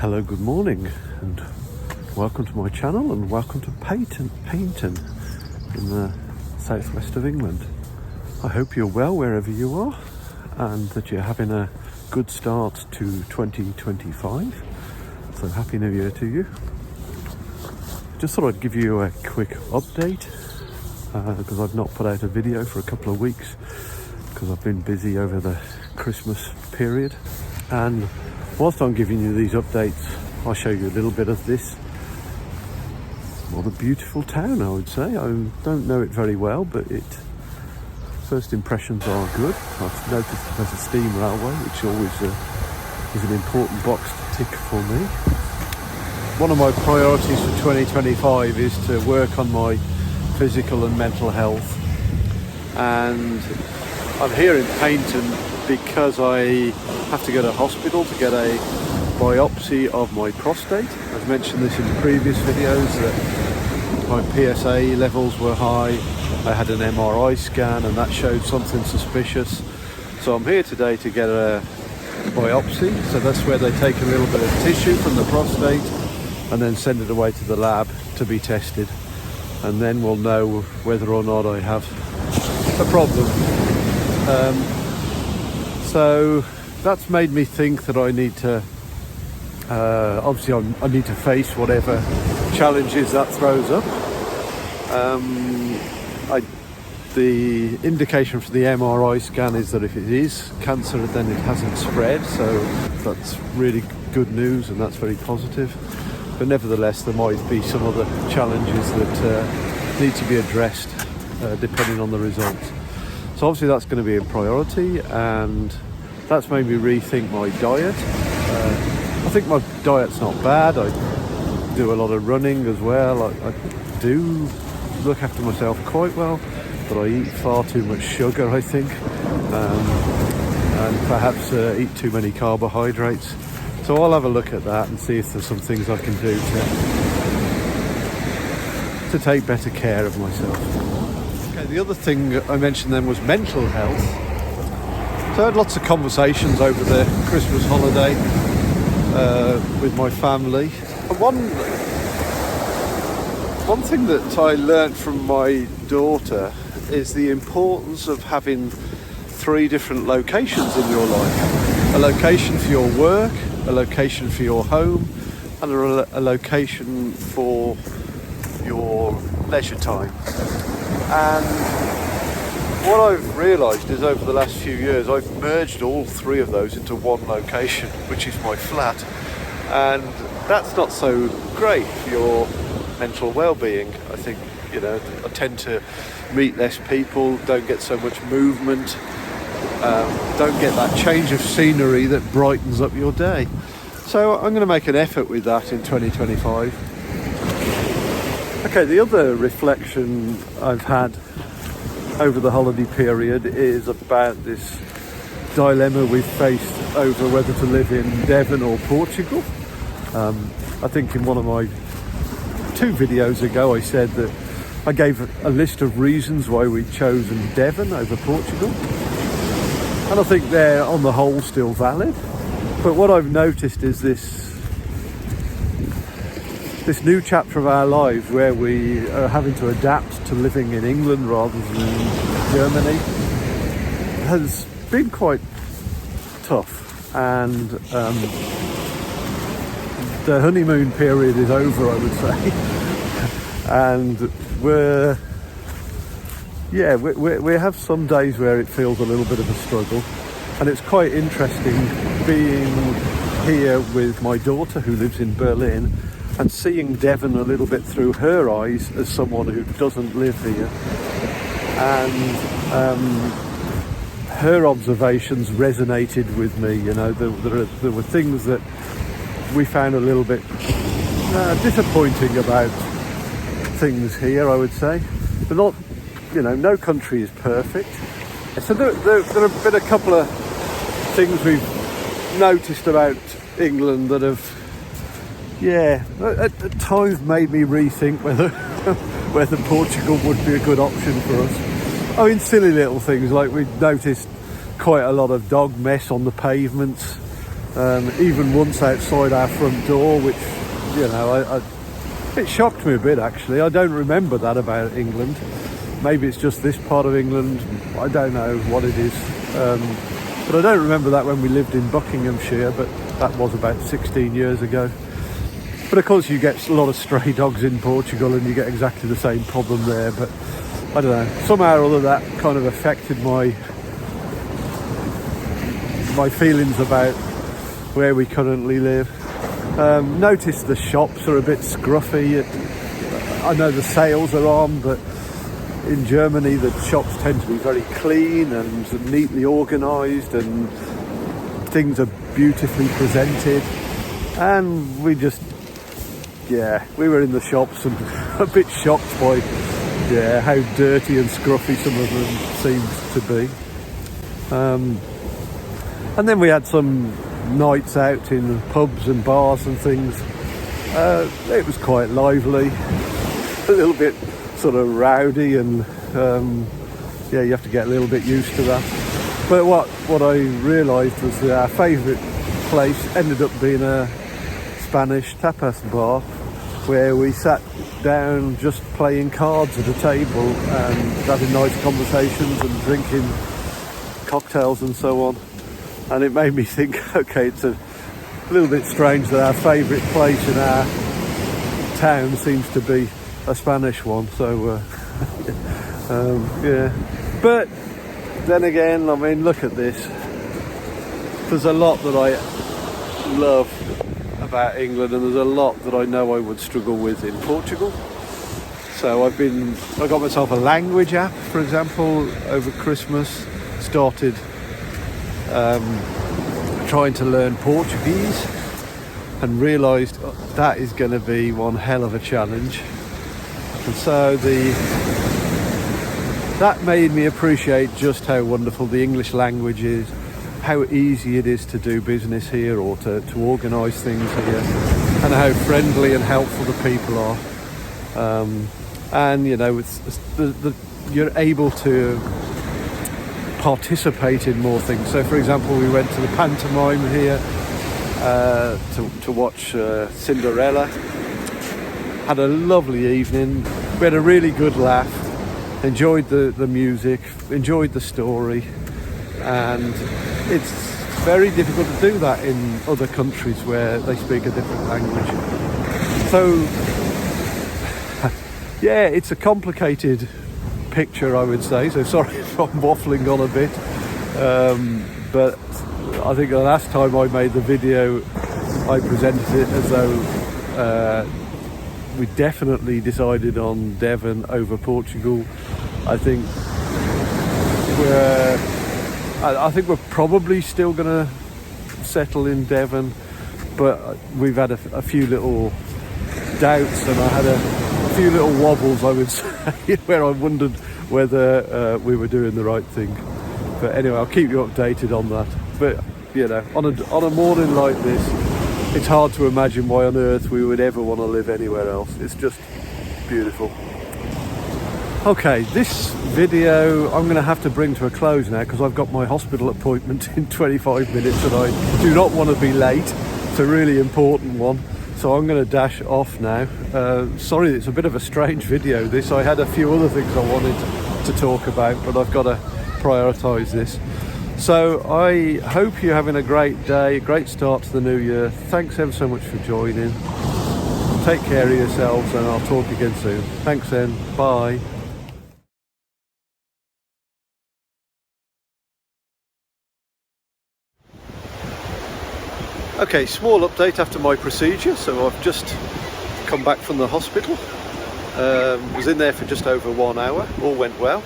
Hello, good morning, and welcome to my channel, and welcome to Paignton in the southwest of England. I hope you're well wherever you are, and that you're having a good start to 2025. So happy New Year to you. Just thought I'd give you a quick update because I've not put out a video for a couple of weeks because I've been busy over the Christmas period. And whilst I'm giving you these updates, I'll show you a little bit of this rather beautiful town, I would say. I don't know it very well, but first impressions are good. I've noticed that there's a steam railway, which always is an important box to tick for me. One of my priorities for 2025 is to work on my physical and mental health. And I'm here in Paignton because I have to go to hospital to get a biopsy of my prostate. I've mentioned this in previous videos that my PSA levels were high. I had an MRI scan and that showed something suspicious. So I'm here today to get a biopsy. So that's where they take a little bit of tissue from the prostate and then send it away to the lab to be tested. And then we'll know whether or not I have a problem. So that's made me think that I need to, obviously I need to face whatever challenges that throws up. The indication for the MRI scan is that if it is cancer, then it hasn't spread. So that's really good news and that's very positive. But nevertheless, there might be some other challenges that need to be addressed depending on the results. So obviously that's going to be a priority, and that's made me rethink my diet. I think my diet's not bad. I do a lot of running as well. I do look after myself quite well, but I eat far too much sugar, I think, and perhaps eat too many carbohydrates. So I'll have a look at that and see if there's some things I can do to take better care of myself. Okay, the other thing I mentioned then was mental health. So I had lots of conversations over the Christmas holiday with my family. And one thing that I learnt from my daughter is the importance of having 3 different locations in your life. A location for your work, a location for your home, and a location for your leisure time. And what I've realised is over the last few years I've merged all 3 of those into one location, which is my flat, and that's not so great for your mental well-being. I think, I tend to meet less people, don't get so much movement, don't get that change of scenery that brightens up your day. So I'm going to make an effort with that in 2025. Okay, the other reflection I've had over the holiday period is about this dilemma we've faced over whether to live in Devon or Portugal. I think in one of my 2 videos ago I said that I gave a list of reasons why we'd chosen Devon over Portugal, and I think they're on the whole still valid. But what I've noticed is this new chapter of our lives where we are having to adapt to living in England rather than Germany has been quite tough, and the honeymoon period is over, I would say. And we have some days where it feels a little bit of a struggle, and it's quite interesting being here with my daughter who lives in Berlin and seeing Devon a little bit through her eyes as someone who doesn't live here. And her observations resonated with me. There were things that we found a little bit disappointing about things here, I would say. But not, no country is perfect. So there have been a couple of things we've noticed about England that have, at times made me rethink whether Portugal would be a good option for us. I mean, silly little things like we noticed quite a lot of dog mess on the pavements. even once outside our front door, which, you know, it shocked me a bit actually. I don't remember that about England. Maybe it's just this part of England, I don't know what it is. But I don't remember that when we lived in Buckinghamshire, but that was about 16 years ago. But of course you get a lot of stray dogs in Portugal and you get exactly the same problem there. But I don't know, somehow or other that kind of affected my feelings about where we currently live. Notice the shops are a bit scruffy. I know the sales are on, but in Germany the shops tend to be very clean and neatly organised, and things are beautifully presented. And we were in the shops and a bit shocked by how dirty and scruffy some of them seemed to be. And then we had some nights out in pubs and bars and things. It was quite lively, a little bit sort of rowdy, and you have to get a little bit used to that. But what I realised was that our favourite place ended up being a Spanish tapas bar, where we sat down just playing cards at a table and having nice conversations and drinking cocktails and so on. And it made me think, okay, it's a little bit strange that our favourite place in our town seems to be a Spanish one. So but then again, I mean, look at this. There's a lot that I love about England, and there's a lot that I know I would struggle with in Portugal. So I got myself a language app, for example, over Christmas. Started trying to learn Portuguese, and realised that is going to be one hell of a challenge. And so that made me appreciate just how wonderful the English language is, how easy it is to do business here or to organise things here, and how friendly and helpful the people are. And you know, you're able to participate in more things. So for example, we went to the pantomime here to watch Cinderella. Had a lovely evening. We had a really good laugh, enjoyed the music, enjoyed the story, and it's very difficult to do that in other countries where they speak a different language. So yeah, it's a complicated picture, I would say, so sorry if I'm waffling on a bit, but I think the last time I made the video I presented it as though we definitely decided on Devon over Portugal. I think we're probably still going to settle in Devon, but we've had a few little doubts, and I had a few little wobbles, I would say, where I wondered whether we were doing the right thing. But anyway, I'll keep you updated on that. But you know, on a morning like this, it's hard to imagine why on earth we would ever want to live anywhere else. It's just beautiful. Okay, this video I'm going to have to bring to a close now, because I've got my hospital appointment in 25 minutes and I do not want to be late. It's a really important one. So I'm going to dash off now. Sorry, it's a bit of a strange video this. I had a few other things I wanted to talk about, but I've got to prioritise this. So I hope you're having a great day, a great start to the new year. Thanks ever so much for joining. Take care of yourselves, and I'll talk again soon. Thanks then, bye. Okay, small update after my procedure. So I've just come back from the hospital. Was in there for just over 1 hour. All went well.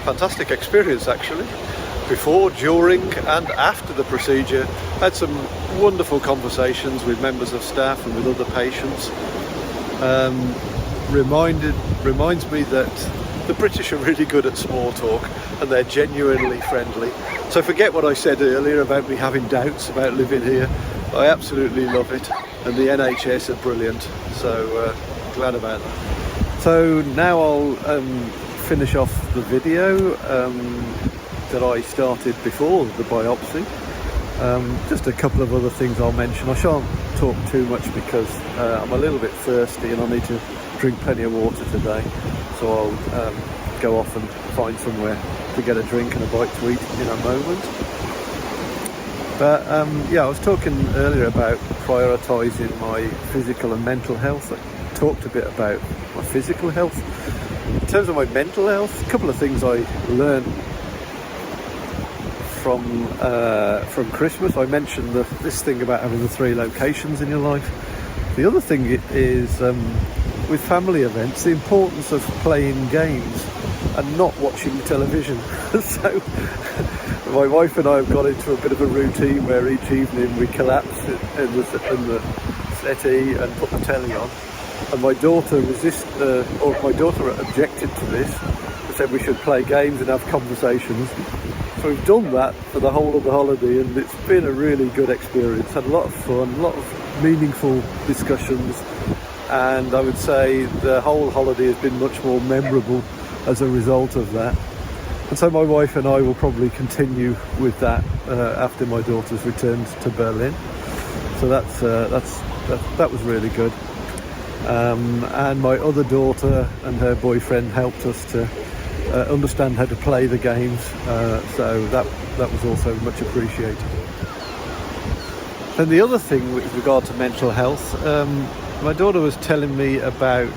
Fantastic experience actually. Before, during and after the procedure, had some wonderful conversations with members of staff and with other patients. Reminds me that the British are really good at small talk, and they're genuinely friendly. So forget what I said earlier about me having doubts about living here. I absolutely love it, and the NHS are brilliant, so glad about that. So now I'll finish off the video that I started before the biopsy, Just a couple of other things I'll mention. I shan't talk too much because I'm a little bit thirsty and I need to drink plenty of water today, so I'll go off and find somewhere to get a drink and a bite to eat in a moment. But yeah, I was talking earlier about prioritising my physical and mental health. I talked a bit about my physical health. In terms of my mental health, a couple of things I learned from Christmas. I mentioned this thing about having the 3 locations in your life. The other thing is with family events, the importance of playing games and not watching television. So my wife and I have got into a bit of a routine where each evening we collapse in the settee and put the telly on. And my daughter objected to this and said we should play games and have conversations. So we've done that for the whole of the holiday, and it's been a really good experience. Had a lot of fun, a lot of meaningful discussions, and I would say the whole holiday has been much more memorable as a result of that. And so my wife and I will probably continue with that after my daughter's returned to Berlin. So that was really good. And my other daughter and her boyfriend helped us to understand how to play the games, so that was also much appreciated. And the other thing with regard to mental health, my daughter was telling me about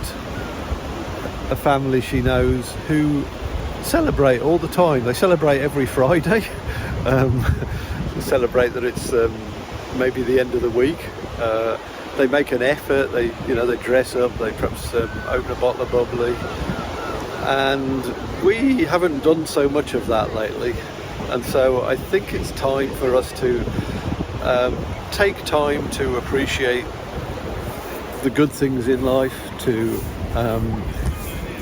a family she knows who celebrate all the time. They celebrate every Friday. They celebrate that it's maybe the end of the week. They make an effort. They dress up. They perhaps open a bottle of bubbly. And we haven't done so much of that lately, and so I think it's time for us to take time to appreciate the good things in life, to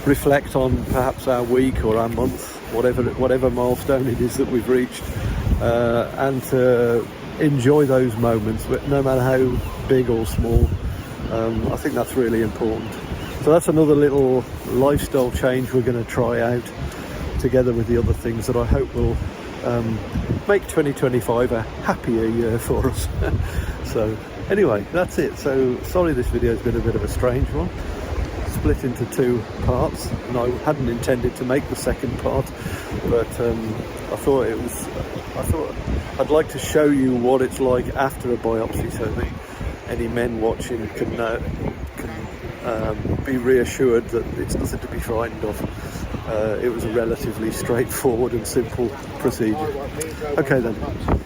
reflect on perhaps our week or our month, whatever milestone it is that we've reached, and to enjoy those moments, no matter how big or small. I think that's really important. So that's another little lifestyle change we're going to try out, together with the other things that I hope will make 2025 a happier year for us. So anyway, that's it. So sorry this video has been a bit of a strange one, split into 2 parts, and I hadn't intended to make the second part, but I thought I'd like to show you what it's like after a biopsy, so that any men watching can be reassured that it's nothing to be frightened of. It was a relatively straightforward and simple procedure. Okay then,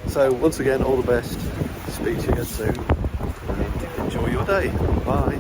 so once again, all the best, speak to you soon, and enjoy your day. Bye.